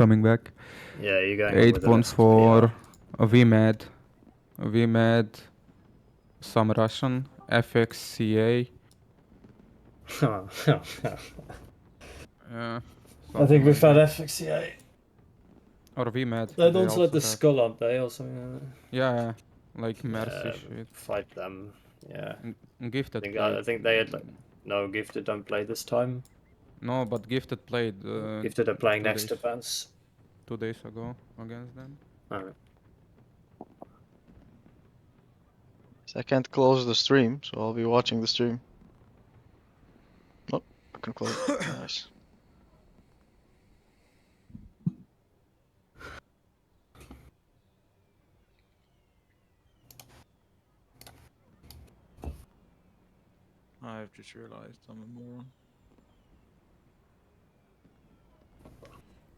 coming back. Yeah, you're going 8 points for VMAD. VMAD, some Russian, FXCA. Yeah. I think we've like had that. FXCA. Or VMAD. They're the they ones like also the have. skull, aren't they, or something like that? Yeah, like Mercy shit. Fight them, yeah. Gifted I think they had like... No, Gifted don't play this time. No, but Gifted played. Gifted are playing 2 next days, to Vance. 2 days ago against them. Alright. So I can't close the stream, so I'll be watching the stream. Nope, I can close it. Nice. I've just realised I'm a moron.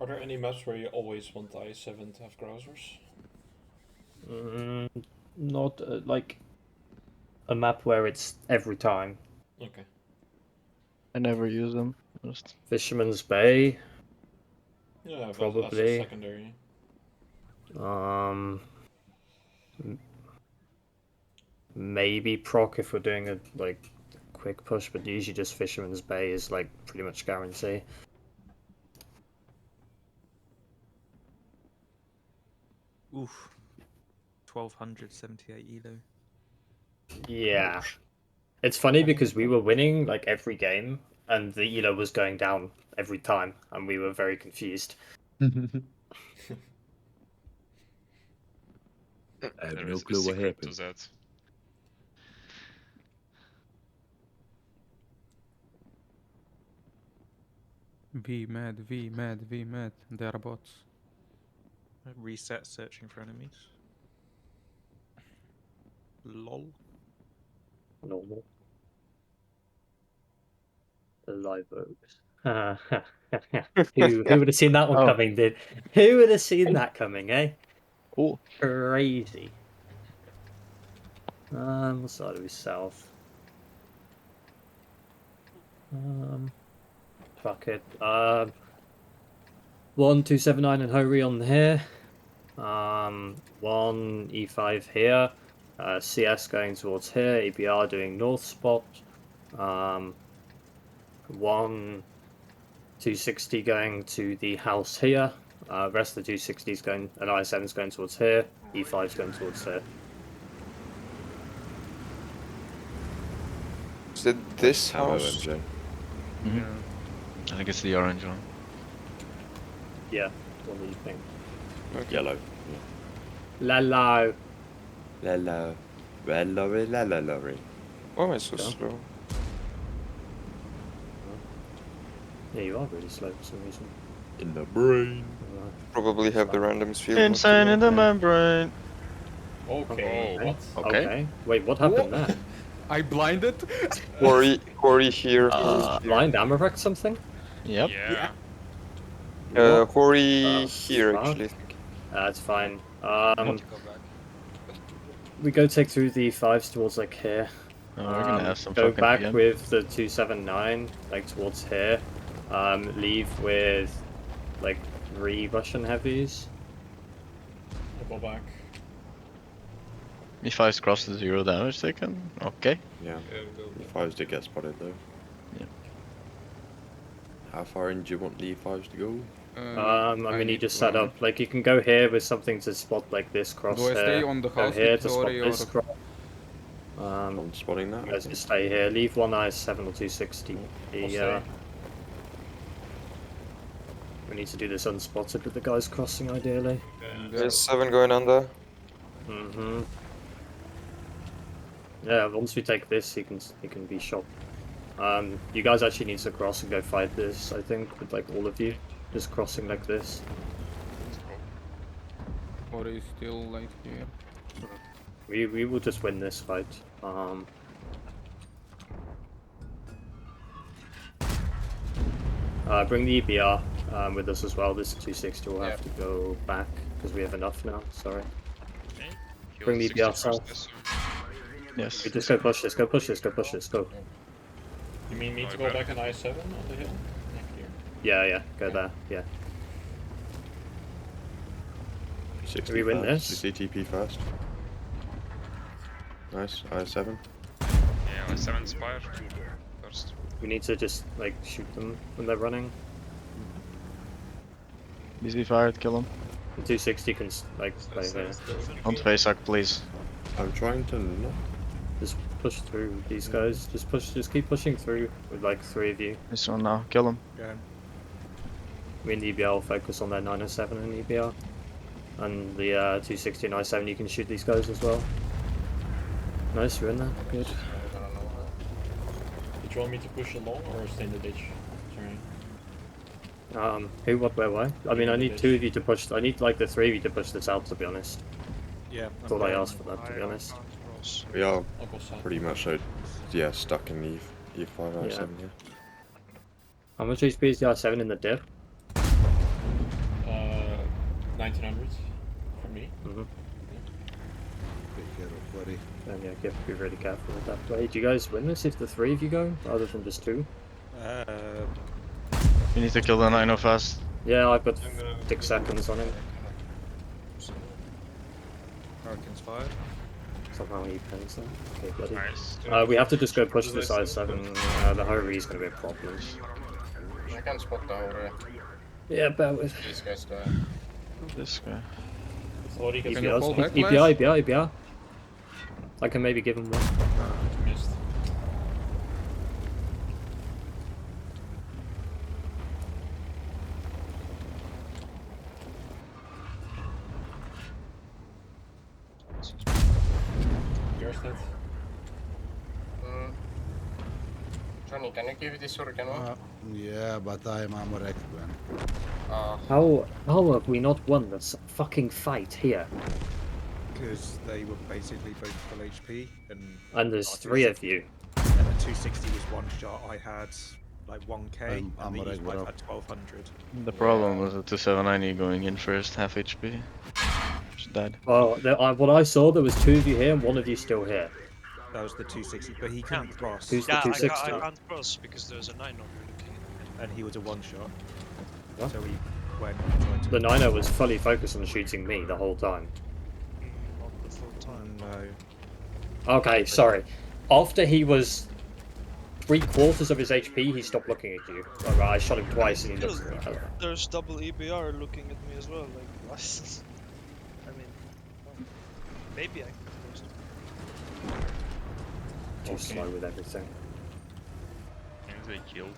Are there any maps where you always want i7 to have grousers? Not like a map where it's every time. Okay. I never use them. Just... Fisherman's Bay. Yeah, probably. That's secondary. Maybe proc if we're doing a like quick push, but usually just Fisherman's Bay is like pretty much guarantee. Oof. 1278 elo. Yeah. It's funny because we were winning like every game and the elo was going down every time and we were very confused. I have no clue what happened. VMAD. They are bots. Reset searching for enemies. LOL. Normal. The live oaks. Who would have seen that one coming, dude? Who would have seen that coming, eh? Oh. Crazy. What side are we south? Fuck it. 1279 and Hori on here. 1 E5 here. CS going towards here. EBR doing north spot. 1 260 going to the house here. Rest of the 260s going, and I7's going towards here. E5's going towards here. Is it this house? Mm-hmm. I think it's the orange one. Yeah, what do you think? Okay. Yellow. Lalo. Lalo. Red lorry, lala lorry. Why am I so slow? Yeah, you are really slow for some reason. In the brain. Probably have the randoms field. Insane in the membrane. Okay, what? Okay. Wait, what happened there? I blinded? Hori here. Blind Amarak something? Yep. Yeah. Hori here actually. That's fine. We go take through the 5s towards like here. Oh, we're gonna have some go fucking back PM. with the 279 like towards here. Leave with like 3 Russian heavies. I'll go back. E5's crossed the 0 damage taken. Okay. Yeah. E5s did get spotted though. Yeah. How far in do you want the E5s to go? I mean, you just set up, like, you can go here with something to spot, like, this cross Do I stay on the go house here to spot Victory this or... cross. I'm spotting that. Let's just stay here. Leave 1 I7 or 260. stay. We need to do this unspotted with the guys crossing, ideally. There's 7 going under. Yeah, once we take this, he can be shot. You guys actually need to cross and go fight this, I think, with, like, all of you. Just crossing like this. Hori is still like here. We will just win this fight. Bring the EBR with us as well. This 260 will have to go back because we have enough now. Sorry. Bring the EBR south. Yes. We just go push this. Go push this. Go push this. Go. You mean me to go back on i7 on the hill? Yeah, go there. Yeah. 60 we win first. this? 60 TP first. Nice. I7. Yeah, I 7 Spire first. We need to just like shoot them when they're running. Easy fired, kill him. The 260 can like play there. Don't face hack, please. I'm trying to not. Just push through these guys. Just keep pushing through with like 3 of you. This one now, kill him. Yeah. Me and EBR will focus on their 907 and EBR. And the 260 and I7, you can shoot these guys as well. Nice, you're in there. Good. Did you want me to push along or stay in the ditch? Sorry. Who, what, where, why? I mean, I need 2 of you to push. I need like the 3 of you to push this out, to be honest. Yeah. Thought I asked for that, to be honest. We are I'll go south. pretty much yeah, stuck in E5, I7, yeah. How much HP is the I7 in the diff? 1900 for me. And yeah, you have to be really careful with that play. Do you guys win this if the 3 of you go, rather than just 2? You need to kill the 9 fast. Yeah, I've got 6 seconds on him. Hurricane's fired. Somehow he pins them. Okay, bloody. Nice. We have to just go push this I7. The Hurry is going to be a problem. I can spot the Hori. Yeah, bear with. These guys die. This guy. Or you can Can you pull back, EBR. I can maybe give him one. missed. Yours dead. Johnny, can you give this Hurricane one? Yeah, but I'm wrecked, man. How have we not won this fucking fight here? Because they were basically both full HP, And there's 3 of you. and the 260 was one shot. I had like 1k, I'm and alright, these guys bro. had 1200. The problem was the 279 going in first, half HP. Just died. Well, what I saw, there was 2 of you here and 1 of you still here. That was the 260, but he couldn't cross, Who's the Yeah, 260? I can't cross because there's a 9 on me looking at me. and he was a one shot. What? So he went and tried to. The 9 was fully focused on shooting me the whole time. Not the full time. No. Okay, sorry. After he was 3/4 of his HP, he stopped looking at you. Alright, I shot him twice and he looked at me. There's double EBR looking at me as well. Like, what? I mean, maybe I can cross. Too slow with everything. They killed.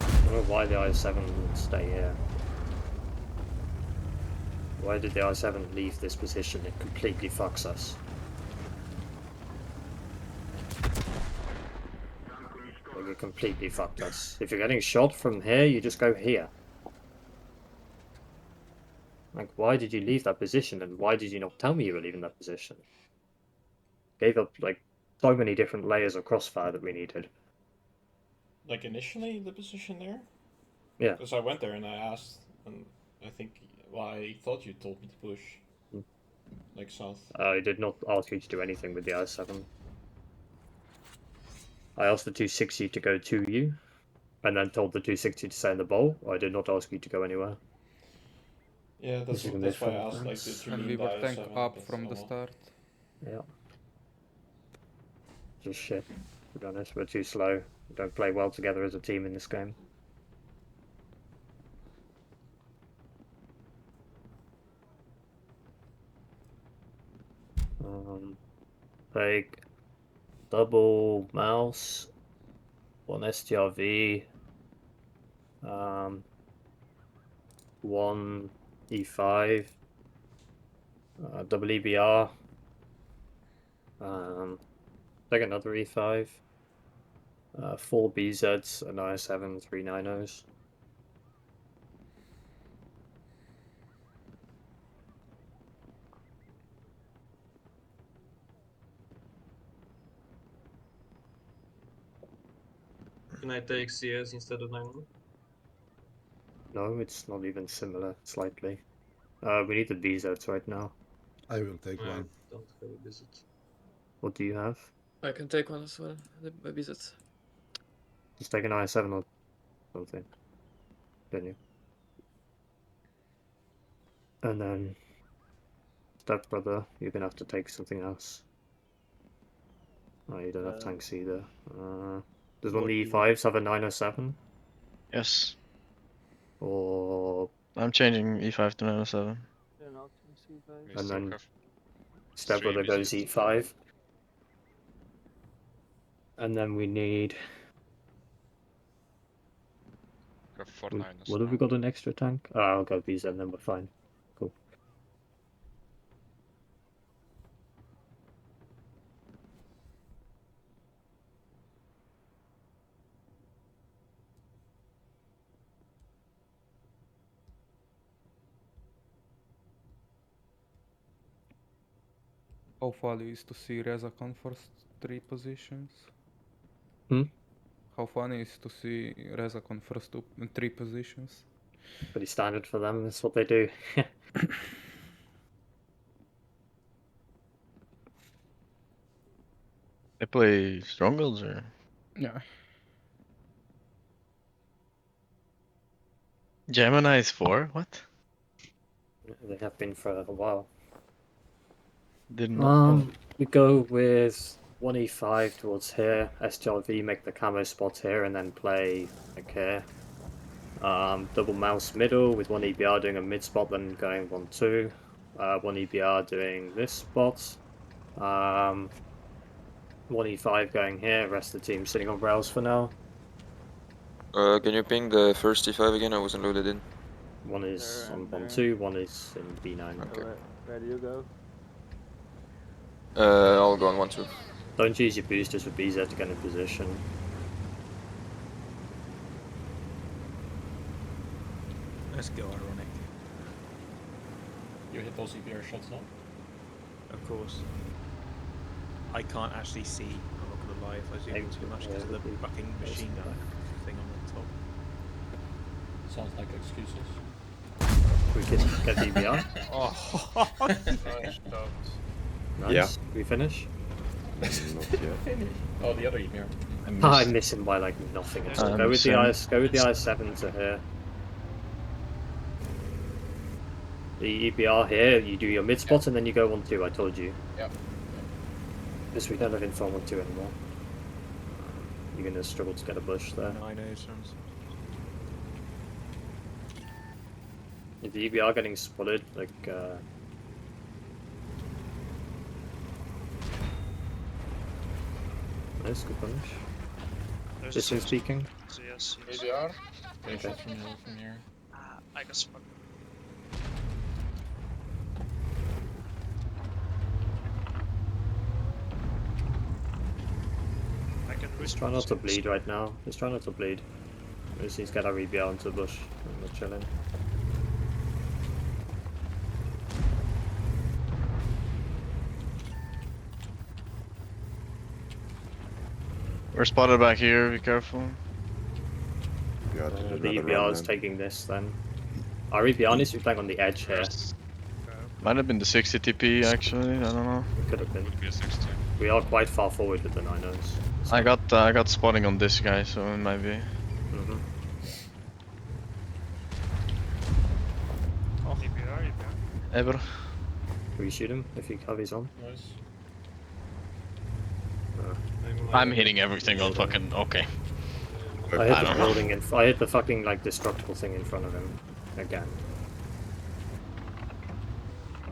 I don't know why the I7 would stay here. Why did the I7 leave this position? It completely fucks us. Like, it completely fucked us. If you're getting shot from here, you just go here. Like, why did you leave that position, and why did you not tell me you were leaving that position? Gave up, like, so many different layers of crossfire that we needed. Like initially the position there? Yeah. Because I went there and I asked, and I think, well, I thought you told me to push. Like south. I did not ask you to do anything with the I7. I asked the 260 to go to you, and then told the 260 to stay in the bowl. I did not ask you to go anywhere. Yeah, that's, This is that's why I different. asked like to And lean we were by tank 7, up but from oh the well. start. Yeah. Just shit, to be honest. We're too slow. We don't play well together as a team in this game. Like, double mouse, 1 STRV, 1 E5, double EBR, take another E5, 4 BZs, an I7, 3 9-0s. Can I take CS instead of 9? No, it's not even similar, slightly. We need the BZs right now. I will take one. Don't have a visit. What do you have? I can take one as well. The visit. Just take an I7 or something. Then you. And then Step brother, you're gonna have to take something else. Oh, you don't have tanks either. Does one of the E5s have a 907? Yes. Or I'm changing E5 to 907. and then Step brother goes E5. And then we need. What have we got an extra tank? Oh, I'll go BZ then we're fine. Cool. How far is to see Rezakon first 3 positions? Hmm? How funny is to see Rezakon first 3 positions? Pretty standard for them, that's what they do. They play strong builds or? Yeah. Gemini is 4? What? They have been for a while. Didn't know. We go with 1E5 towards here, STLV make the camo spot here, and then play like here. Double mouse middle with 1 EBR doing a mid spot, then going 1-2. 1 EBR doing this spot. 1 E5 going here, rest of the team sitting on rails for now. Can you ping the first E5 again? I wasn't loaded in. One is on 1-2, one is in B9. Okay. Where do you go? I'll go on 1-2. Don't use your boosters for BZ to get in position. Let's go, ironic. You hit those EBR shots now? Of course. I can't actually see, I'm not gonna lie, if I zoom in too much because of the fucking machine gun thing on the top. Sounds like excuses. We can get EBR. Oh, Nice shot. Nice. Yeah. We finish. Not yet. Oh, the other EBR. I miss him by like nothing. Yeah. Go with the I'm IS. Go with the IS-7 to here. The EBR here. You do your mid spot and then you go 1-2. I told you. Yep. Because we don't have info on 1-2 anymore. You're gonna struggle to get a bush there. 9-0s. If the EBR getting spotted, like nice, good punish. There's Distance speaking. yes. ADR? They shot from here. I got spot. I can Just try not to bleed right now. Just try not to bleed. We just need to get our EBR into the bush and we're chilling. We're spotted back here, be careful. Yeah, The another EBR round is then. taking this then. Our EBR needs to be playing on the edge here. Might have been the 60 TP actually, I don't know. It could have been. We are quite far forward with the 9-0s. I got spotting on this guy, so it might be. Mm-hmm. Oh, EBR. Ever. Can we shoot him if he have his on? Nice. I'm hitting everything on fucking okay. I I hit don't the know. building in. I hit the fucking like destructible thing in front of him again.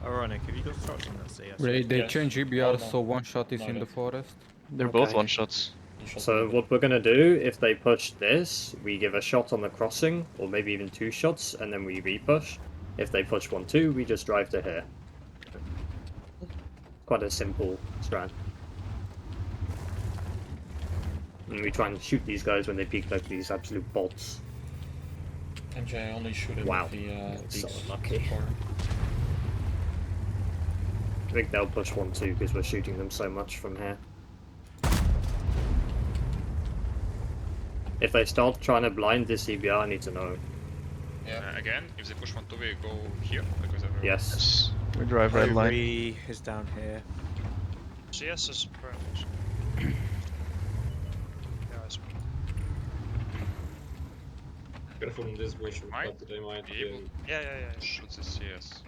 Ironic, have you got shots on that CS? They Yes. change Oh, EBR, no. so one shot is No, in no. the forest. They're both Okay. one shots. You shot So me. what we're gonna do, if they push this, we give a shot on the crossing, or maybe even 2 shots, and then we re-push. If they push 1-2, we just drive to here. Quite a simple strat. And we try and shoot these guys when they peek like these absolute bots. MJ only shoot it Wow. with the So beaks unlucky. so far. I think they'll push 1-2 because we're shooting them so much from here. If they start trying to blind this EBR, I need to know. Again, if they push 1-2, we go here because everyone... Yes. We drive red line. Ivory is down here. CS is perfect. Yeah, it's Careful in this bush, but they might be able yeah. shoot the CS.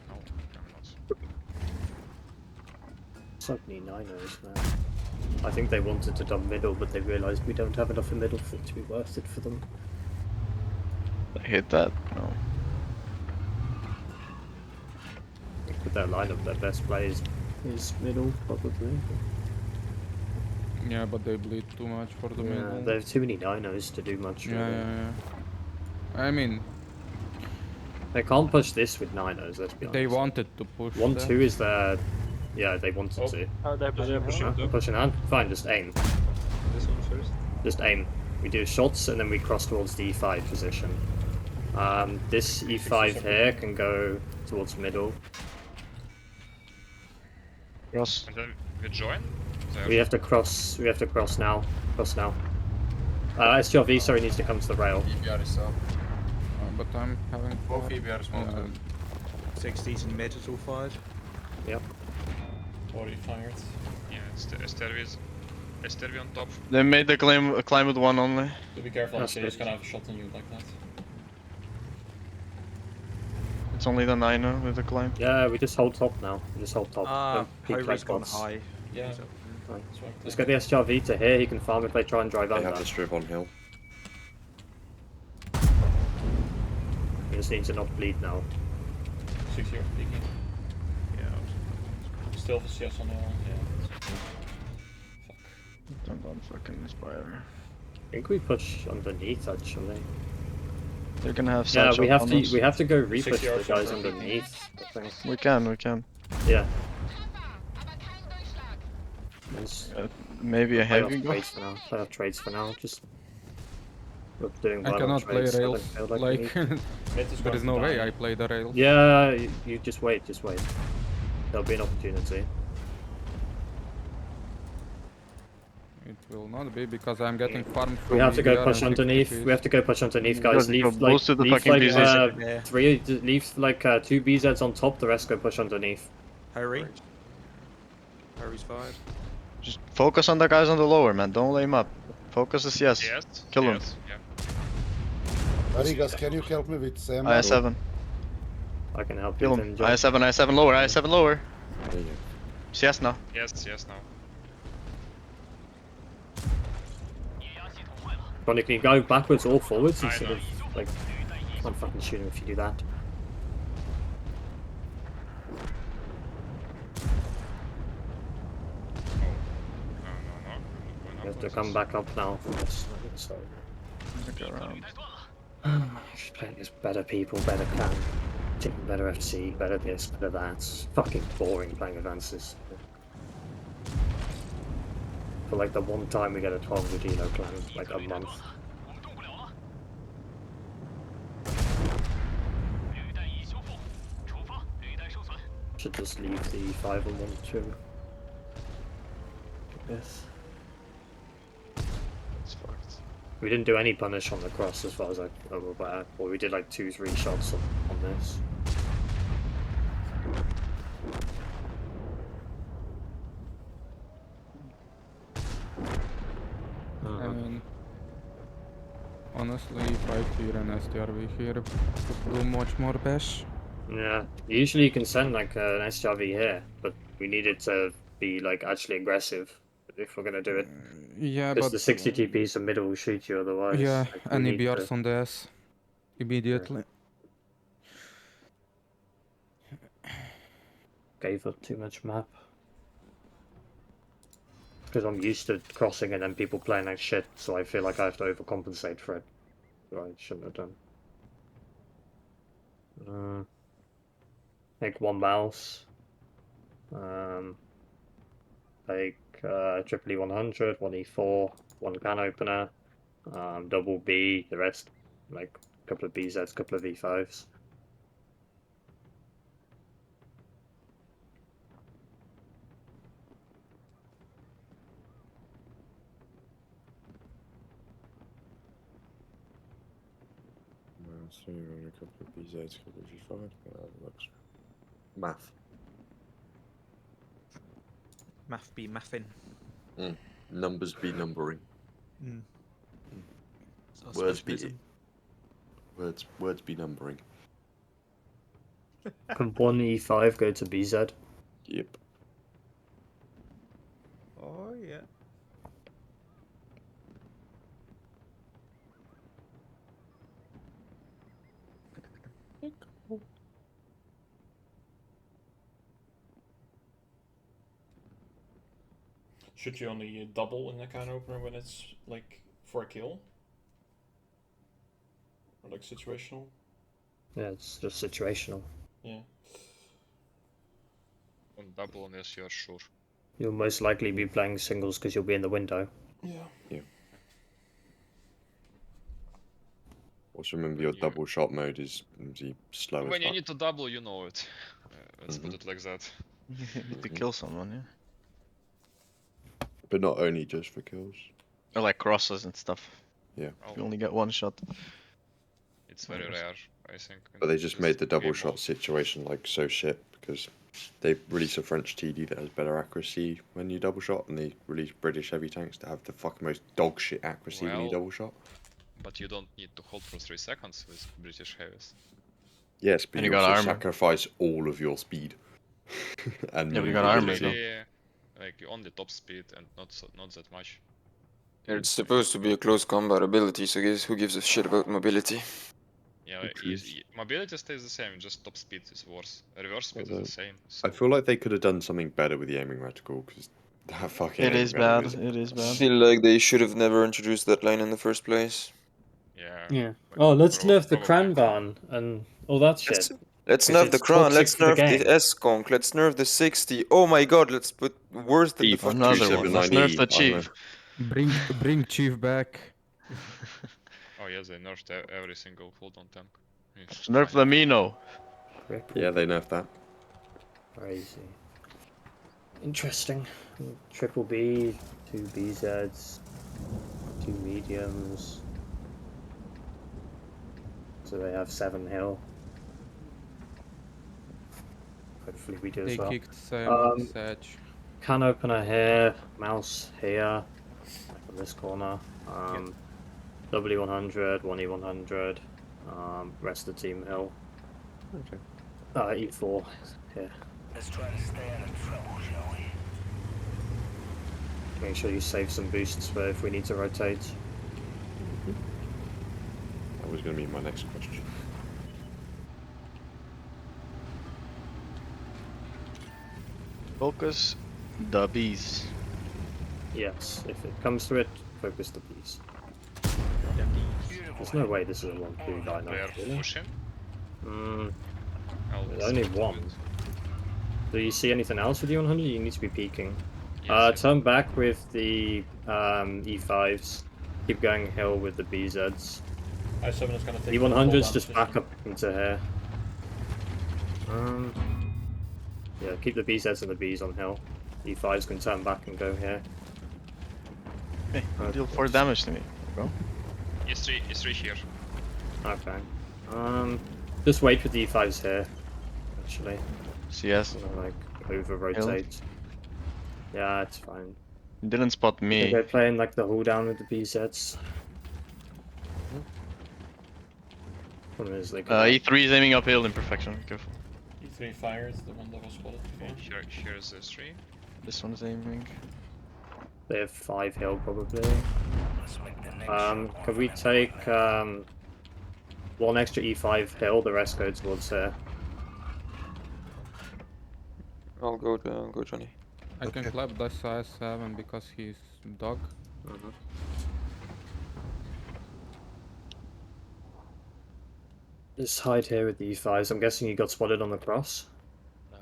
No, I'm not. Suddenly Ninos, man. I think they wanted to dump middle, but they realised we don't have enough in middle for it to be worth it for them. I hit that. No. With their lineup, their best play is middle, probably. Yeah, but they bleed too much for the Yeah, middle. they have too many Ninos to do much. Yeah, really. yeah, yeah. I mean, They can't push this with Ninos, let's be honest. they wanted to push 1-2 that. is their... Yeah, they wanted to. Oh, they're pushing Huh? Pushing hand? Fine, just aim. this one first. Just aim. We do shots and then we cross towards the E5 position. This E5 here can go towards middle. Cross. And then we join? We have to cross. We have to cross now. Cross now. STRV, sorry, needs to come to the rail. EBR is up. But I'm having... Both EBRs smoked up. 60s in mid is all fired. Yep. Already fired. Yeah, it's the Estervi on top. They made the climb with one only. So be careful, That's they're just good. gonna have a shot on you like that. It's only the 9 with the climb. Yeah, we just hold top now. We just hold top. Don't peek Hover's like gone bots. high. Yeah. He's up. Fine. That's right. Let's get the STRV to here. He can farm if they try and drive They under. have the strip on hill. He just needs to not bleed now. 60 or peeking. Yeah. Still have a CS on the wall, yeah. Don't fucking inspire. I think we push underneath actually. They're gonna have Yeah, Satchel we have on to. us. We have to go repush 60 the yards guys from the underneath. I think. We can. Yeah. Let's Maybe a play off heavy go. trades for now. Play off trades for now. Just. We're doing I well on cannot play trades, so I rails. don't feel we Like, need to. Mid is there is going no way down. I play the rails. Yeah, you just wait. Just wait. There'll be an opportunity. It will not be because I'm getting farmed We from have to go EBR push and underneath. 60 We have to go push underneath, guys. Guys, Leave go like boost to the leave fucking like BZs. Yeah. leave like 2 BZs on top. The rest go push underneath. Hurry. Hurry's fired. Just focus on the guys on the lower, man. Don't lay him up. Focus the CS. Yes. Kill him. yes, Yeah. Arigas, can you help me with Sam? IS7. I can help you. Kill then, him. John. IS7 lower. IS7 lower. There you go. CS now. Yes, now. Ronnie, can you go backwards or forwards I instead know. of like? I'm fucking shooting if you do that. No. You have to come back up now. Yes. So Go around. just playing against better people, better clan, taking better FC, better this, better that. It's fucking boring playing advances. For like the one time we get a 12 Udino clan, like a month. Should just leave the 5 and 1 2. Yes. It's fucked. We didn't do any punish on the cross as far as I'm aware. Or we did like 2-3 shots on this. I mean, honestly, 5 here and STRV here could do much more bash. Yeah, usually you can send like an SRV here, but we need it to be like actually aggressive if we're gonna do it. Yeah, Because but the 60 TPs in middle will shoot you otherwise. yeah, Like, we and need EBRs to- on the S immediately. Gave up too much map. Because I'm used to crossing and then people playing like shit, so I feel like I have to overcompensate for it. So I shouldn't have done. Make 1 mouse. Like triple E100, 1 E4, 1 can opener, double B, the rest, like a couple of BZs, a couple of V5s. So you're on a couple of BZs, a couple of G5. That looks. Math. Math be mathing. Numbers be numbering. That's Words be specialism. words be numbering. Can 1 E5 go to BZ? Yep. Should you only double in the can opener when it's like for a kill? Or like situational? Yeah, it's just situational. Yeah. On double unless you're sure. You'll most likely be playing singles because you'll be in the window. Yeah. Also remember your double shot mode is the slow as When you fuck. need to double, you know it. Let's put it like that. You need to kill someone, yeah. But not only just for kills. Or like crosses and stuff. Yeah. You only get one shot. It's very rare, I think. But they just made the double game shot mode. situation like so shit because they release a French TD that has better accuracy when you double shot, and they release British heavy tanks that have the fucking most dog shit accuracy when you Well, double shot. But you don't need to hold for 3 seconds with British heavies. Yes, but And you you got also armor. sacrifice all of your speed. And Yeah, but you got armor, mobility. though. Like only top speed and not that much. It's supposed to be a close combat ability, so guess who gives a shit about mobility? Yeah, Increase. mobility stays the same, just top speed is worse. Reverse speed Although, is the same. So I feel like they could have done something better with the aiming reticle because that fucking It aiming is bad. reticle It is I bad. feel like they should have never introduced that line in the first place. yeah. Yeah. like, Oh, let's nerf the probably. Kranvan and all that shit. Let's Because nerf the it's Kran, toxic let's for the nerf the game. S-Conk, let's nerf the 60. Oh my god, let's put worse than the Eve, fucking Another one. Let's 279E, nerf the I don't chief. know. Bring Chief back. Oh yes, they nerfed every single hold-on tank. It's Nerf fine. the Mino. Yeah, they nerfed that. Crazy. Interesting. Triple B, 2 BZs, 2 mediums. So they have 7 hill. Hopefully we do They as well. kicked Sam Um, Sedge. Can opener here, mouse here, like on this corner. W100, 1E100, rest of the team hill. Okay. E4 here. Let's try to stay out of trouble, shall we? Make sure you save some boosts for if we need to rotate. That was going to be my next question. Focus the bees. Yes, if it comes to it, focus the bees. There's no way this is a 1-2 guy now, They're really? pushing. Mm, I'll there's only stick to one. it. Do you see anything else with U100? You need to be peeking. Yes, Turn back with the E5s. Keep going hill with the BZs. I7 is gonna take E100s just back up into here. Yeah, keep the BZs and the Bs on hill. E5s can turn back and go here. Hey, you deal 4 damage to me, bro. E3 here. Okay. Just wait with the E5s here. Actually, CS. like over rotate. Yeah, it's fine. You didn't spot me. They're playing like the hold down with the BZs. Problem is they can E3 is aiming uphill in perfection. Be careful. E3 fires, the one that was spotted before. Here's the 3. This one's aiming. They have 5 hill probably. Let's make the next Can we take 1 extra E5 hill? The rest go towards here. I'll go Johnny. I can clap the size 7 because he's dog. Just hide here with the E5s. I'm guessing you got spotted on the cross.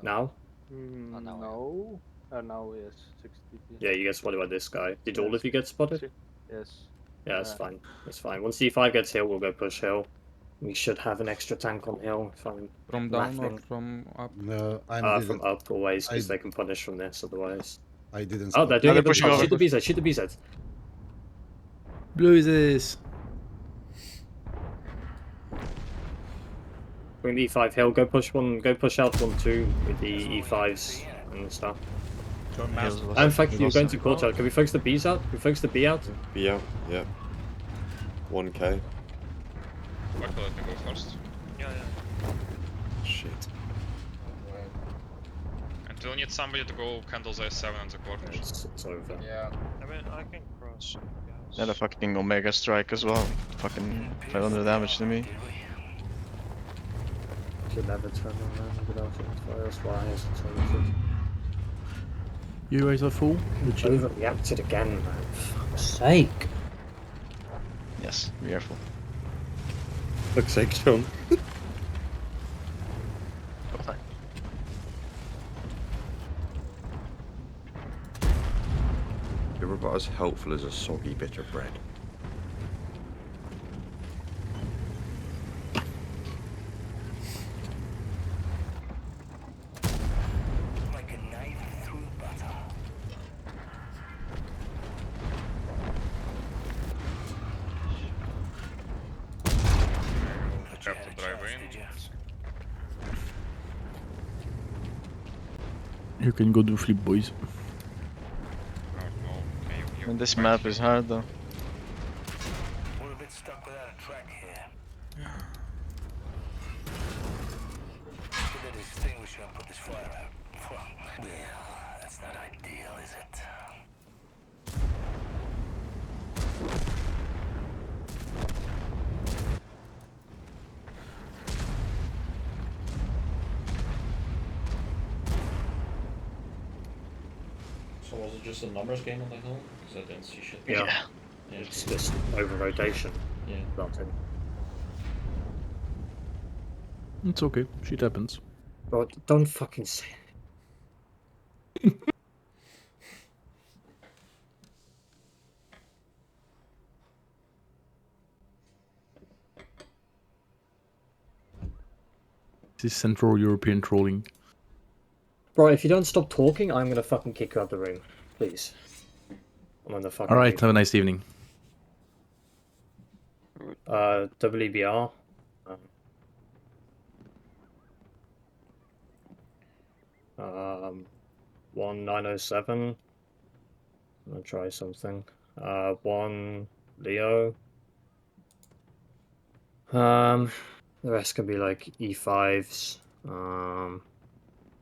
Now? No. Now yes, 60. Yeah, you get spotted by this guy. Did all of you get spotted? Yes. Yeah, that's fine. That's fine. Once E5 gets hill, we'll go push hill. We should have an extra tank on hill if I'm From down or laughing. from up? No, From up always, because they can punish from this otherwise. I didn't. Oh, they're doing it. pushing over. Shoot the BZ, shoot the BZ. Blues. Bring the E5 hill, go push out 1-2 with the E5s and stuff. In fact, you're going to courtyard. Can we focus the Bs out? Can we focus the B out? B out, yeah. 1k. Marco, let me go first. Yeah. Shit. And we'll need somebody to go candles S7 on the corner. It's over. Yeah. I mean, I can cross. Yeah, the fucking Omega Strike as well. Fucking 500 damage to me. You'll never turn around without it. That's why it's alternative. You guys are full? Overreacted again, man. For fuck's sake. Yes, be careful. Fuck's sake, John. You're about as helpful as a soggy bit of bread. Like a knife through butter. Have to drive in. You can go do flip, boys. Oh no, can you And this map is hard though. We're a bit stuck without a track here. Get the extinguisher and put this fire out. Well, that's not ideal, is it? So was it just a numbers game on the hill? Because I didn't see shit. Yeah. Yeah. It's just over rotation. Yeah. That's it. It's okay. Shit happens. Bro, don't fucking say This is Central European trolling. Bro, if you don't stop talking, I'm gonna fucking kick you out the room. Please. I'm on the fucking Alright, have a nice evening. WBR. 1907. I'm gonna try something. 1 Leo. The rest can be like E5s.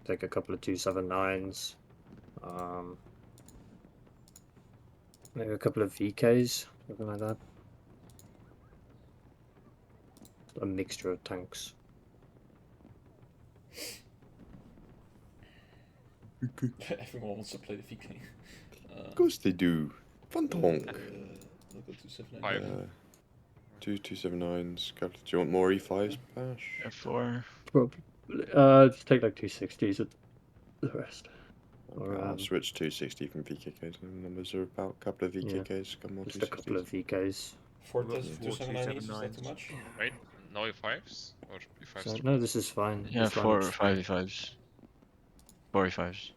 Take a couple of 279s. Maybe a couple of VKs, something like that. A mixture of tanks. Everyone wants to play the VK. Of course they do. Fun tonk. I'll go 279. Five. 279s. Do you want more E5s, Bash? F4. Just take like 260s with the rest. Or, I'll switch 260 from VKKs. And numbers are about a couple of VKKs. Couple more just a couple of VKs. Fortis 279 is that too much? Wait, no E5s? Or E5s? So, no, this is fine. Yeah, This 4 one or is 5 E5s. 4 E5s.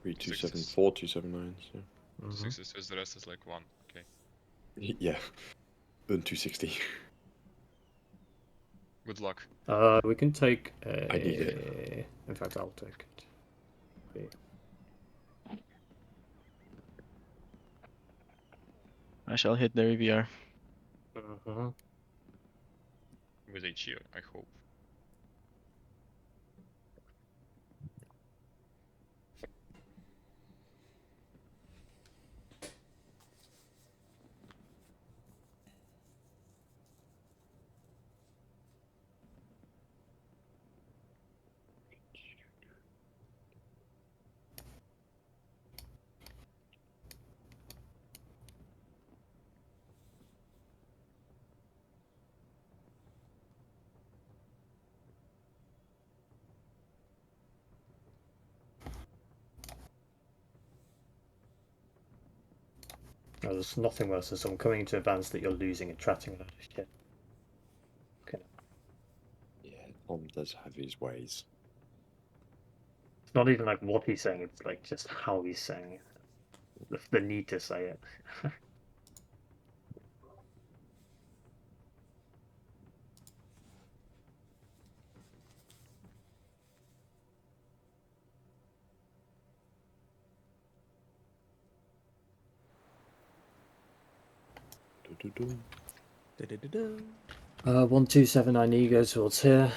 3274, 279s. Yeah. 6 the rest is like 1. Okay. Yeah. And 260. Good luck. we can take a... I need it. In fact, I'll take it. Okay. I shall hit the EVR. With HE, I hope. No, there's nothing worse than someone coming into advance that you're losing and tracking a lot of shit. Okay. Yeah, Tom does have his ways. It's not even like what he's saying, it's like just how he's saying it. The need to say it. Da-da-da-da. 1279 E goes towards here.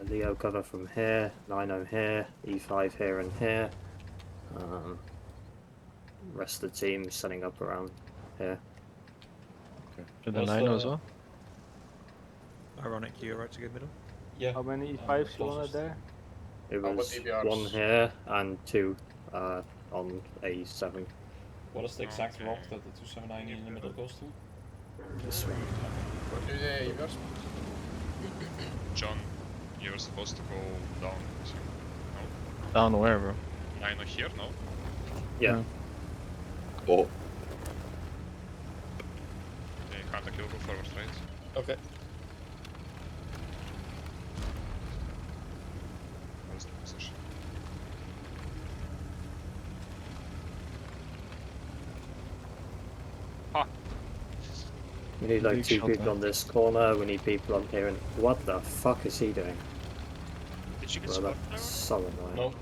Leo cover from here. 90 here. E5 here and here. Rest of the team setting up around here. To the 9 as well. Ironic, you're right to go middle. Yeah. How many E5s you wanted there? It How about was DBRs? 1 here and 2 on A7. What is the exact rock that the 279 in the middle goes to? This one. What do the Evers? John, you're supposed to go down. So, no? Down where, bro? 9 here, no? Yeah. Oh, Okay, contact kill, go forward, right? Okay. Where's the position? We need like Big 2 shot people there. on this corner, we need people on here, and what the fuck is he doing? Did you get Well, spotted that's now? so annoying. No.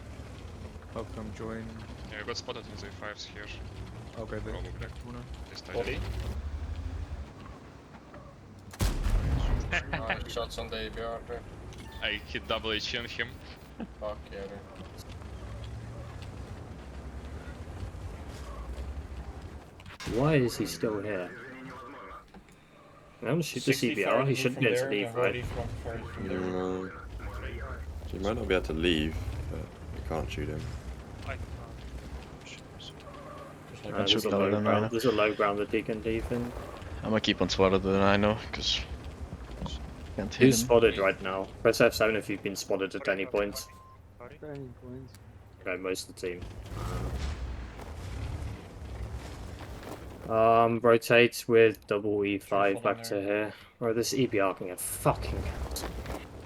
How come join? Yeah, I got spotted in the 5s here. Okay, they Probably. back corner. This Body. Nice shots on the ABR there. I hit double HE on him. Fuck yeah, dude. Why is he still here? I don't shoot the 60 CBR, fire he to should from be able there, to leave, and right? 40 from there. no. So you might not be able to leave, but you can't shoot him. I can't. Just Uh, like there's, should a go low then, ground, right? there's a low ground that he can leave in. I'm gonna keep on spotted then I know, because can't hit Who's him. spotted right now? Press F7 if you've been spotted at any point. Any points? Okay, most of the team. Rotate with double E5 Careful back on to there. here. Or this EBR can get fucking out.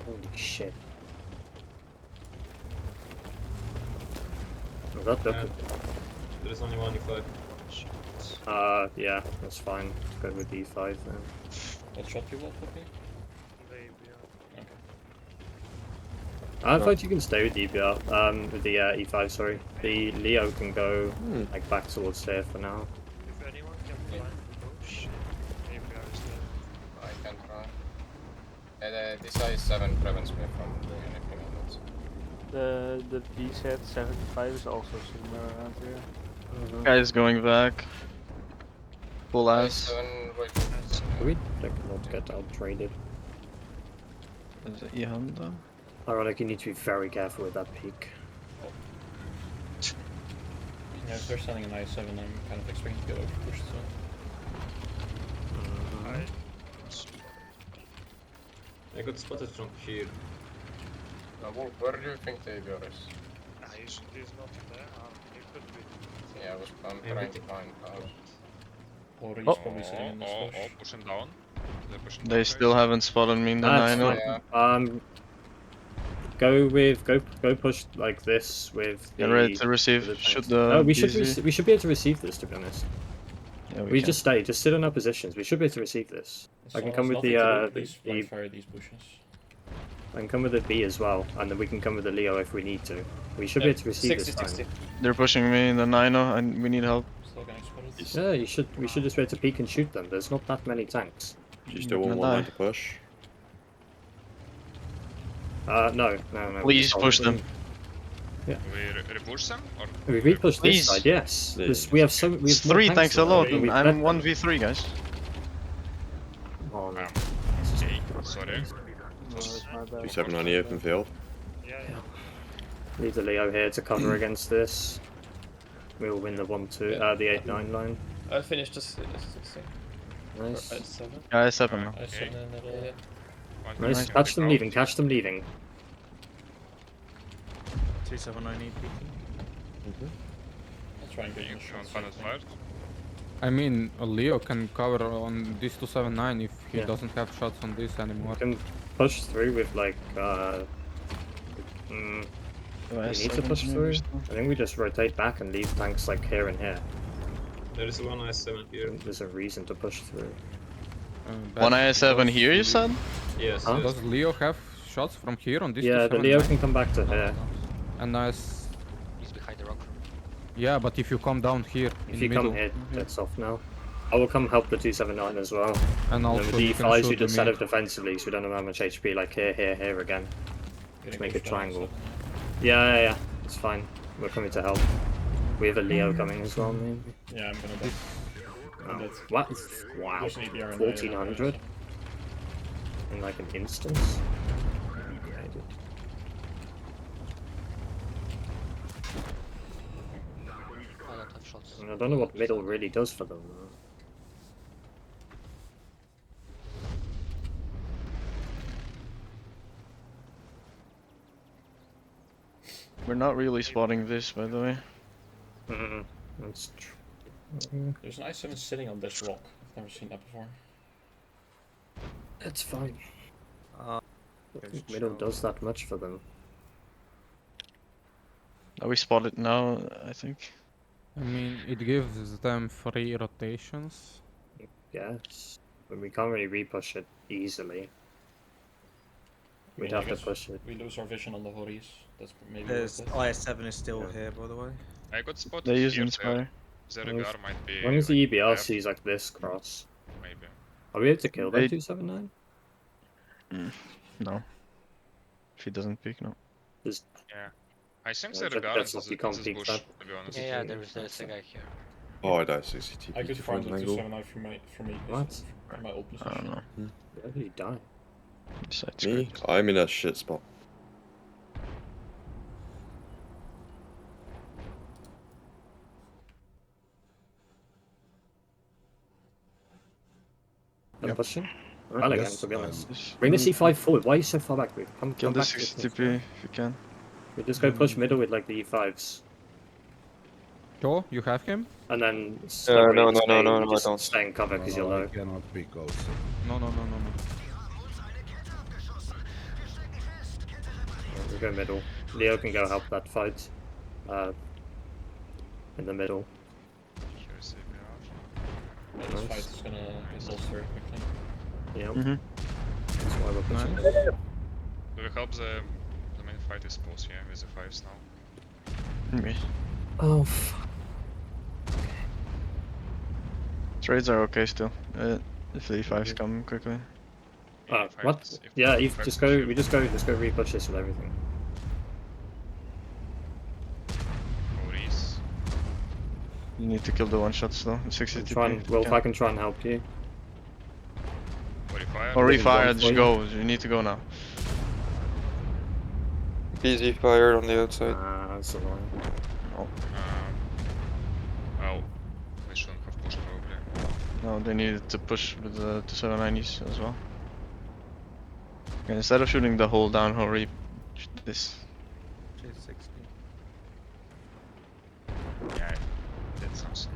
Holy shit. Oh, that look. There's only one E5. Yeah, that's fine. Go with E5 then. What shot you will put me? I thought you can stay with DBR, with the E5, sorry. The Leo can go like back towards here for now. If anyone can blind the bush, ABR is there. I can try. This I7 prevents me from doing anything on it. The BZ 75 is also somewhere around here. Guys going back. Full ass. I7, wait. We not get out traded. Is it Honda? Ironic, you need to be very careful with that peak. Yeah, if they're selling an I7, I'm kind of expecting to get over pushed soon. I I got spotted from here. Where do you think the ABR is? he's not there. He could be. Yeah, I'm trying to find out. Or he's Oh. probably sitting in this bush. Pushing down. They're pushing They down, still haven't spotted me in the That's 9. fine. Go push like this with the. Get ready to with receive. the Should tanks. the No, we should BZ we should be able to receive this, to be honest. Yeah, We can. just stay, just sit in our positions. We should be able to receive this. I can come with the Please the fire these bushes. I can come with the B as well, and then we can come with the Leo if we need to. We should be able to receive this time. They're pushing me in the 9 and we need help. Still getting spotted. Yeah, you should. We should just be able to peek and shoot them. There's not that many tanks. Do you still You're want gonna one line die. to push? No. Please just push hold them. We repush them? Or We push this Please. side, yes. Please. We have so we It's have more 3 tanks than alone. them. We've I'm let them. 1v3, guys. Oh, no. Okay, sorry. No, it's my bad. 279 on the open field. Yeah. Leave the Leo here to cover against this. We'll win the 1-2, the 8-9 line. I finished this 16. Nice. I7. Yeah, 7 now. I7 in the middle. One Nice. tank Catch them out. leaving. Catch them leaving. 279 peeking. I'll try and get You in the can't shots. find it fired. I mean, Leo can cover on this 279 if he Yeah. doesn't have shots on this anymore. We can push through with like. We need to push through. I think we just rotate back and leave tanks like here and here. There is one I7 here. There's a reason to push through. One IS7 here, you said? Yes. Huh? Does Leo have shots from here on this? Yeah, the 279? Leo can come back to here. And nice. He's behind the rock. Yeah, but if you come down here If in you middle, come here, it's off now. I will come help the 279 as well. and And also then with you the can E5s, shoot you just the set mid. up defensively, so we don't have how much HP. Like here again. Getting make a pushed down, triangle. so- Yeah. It's fine. We're coming to help. We have a Leo coming as well, maybe. Yeah, I'm gonna die. Oh, what? Wow. There's an ABR in 1400 in like an instance. close. I don't know what middle really does for them. We're not really spotting this, by the way. That's true. There's an I-7 sitting on this rock. I've never seen that before. That's fine. Uh, Middle does that much for them. We spot it now, I think. I mean, it gives them 3 rotations. Yes. But we can't really repush it easily. We'd I have to guess push it. We lose our vision on the Horis. That's maybe There's worth it. IS-7 is still here, by the way. I got spotted They use here. Inspire. Zerigar might be. As long as the like, EBR left, sees like this cross. Maybe. Are we able to kill that They- 279? No. If he doesn't pick, no. Just Yeah. I think Yeah, Zerigar that's is what you in can't this peek bush, that. to be honest. Yeah, there's a guy here. Oh, I died 60 TP I could to farm find the an angle. 279 from me. What? From my old I position. don't know. Where did he die? Besides Me? script. I'm in a shit spot. I'm pushing. Well again, Yes, to be honest. Just Bring the C5 forward. Why are you so far back? Come kill back the to 60 this TP one. if you can. We just go push middle with like the E5s. Joe, you have him? And then no, slowly no, stay, no, no, no, I just don't. stay in cover because you're low. I cannot pick also. No, no, no, no, no. We go middle. Leo can go help that fight. In the middle. Here's APR. Yeah, this fight is gonna resolve very quickly. Yeah. Mm-hmm. That's why we're pushing. Nice. Do we help the main fight is post here with the 5s now? Okay. Oh, Trades are okay still. If the E5s come quickly. what? Yeah, Eve, just go repush this with everything. Horis. You need to kill the one shot still. 60 I'm TP. trying, if you well, if can. I can try and help you. Horifire. Or Getting refire, one just for go. You need to go now. Easy fire on the outside. That's annoying. Well, they shouldn't have pushed probably. No, they needed to push with the 279s as well. Okay, instead of shooting the hole down, hurry shoot this. 260. Yeah, that sounds.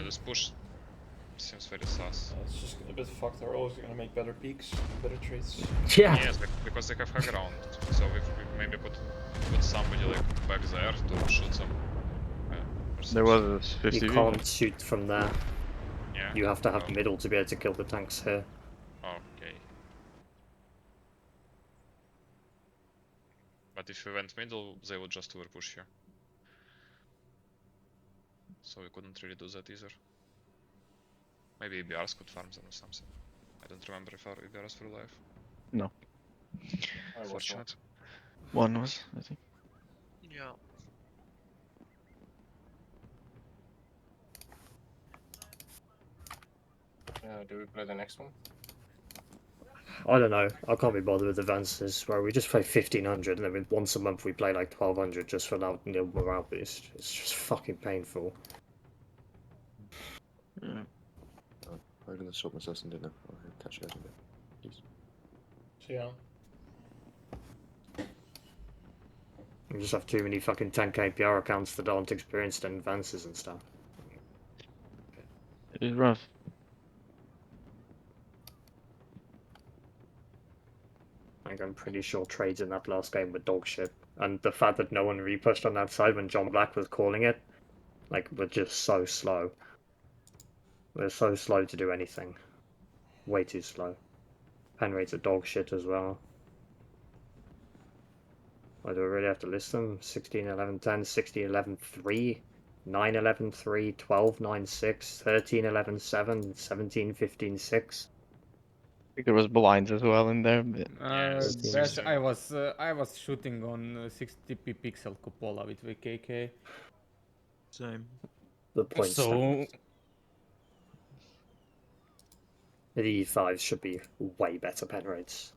This push seems very sus. It's just a bit fucked. They're always gonna make better peaks, better trades. Yeah. Yes, because they have high ground. So if we maybe put somebody like back there to shoot them. There was a 50 You can't shoot from there. Yeah. You have to have middle to be able to kill the tanks here. Okay. But if we went middle, they would just overpush here. So we couldn't really do that either. Maybe EBRs could farm them or something. I don't remember if our EBRs were alive. No. Fortunate. One was, I think. Yeah. Do we play the next one? I don't know. I can't be bothered with advances where we just play 1500 and then once a month we play like 1200 just for that morale boost. It's just fucking painful. Yeah. I'm gonna sort my session dinner. I'll catch you guys in a bit. Peace. So yeah. We just have too many fucking 10 KPR accounts that aren't experienced in advances and stuff. It is rough. Like, I'm pretty sure trades in that last game were dog shit. And the fact that no one repushed on that side when John Black was calling it, like, we're just so slow. We're so slow to do anything. Way too slow. Pen rates are dog shit as well. Why do I really have to list them? 16, 11, 10, 16, 11, 3, 9, 11, 3, 12, 9, 6, 13, 11, 7, 17, 15, 6. I think there was blinds as well in there. But... There's, I was shooting on 60p pixel cupola with VKK. Same. The point So The E5s should be way better pen rates.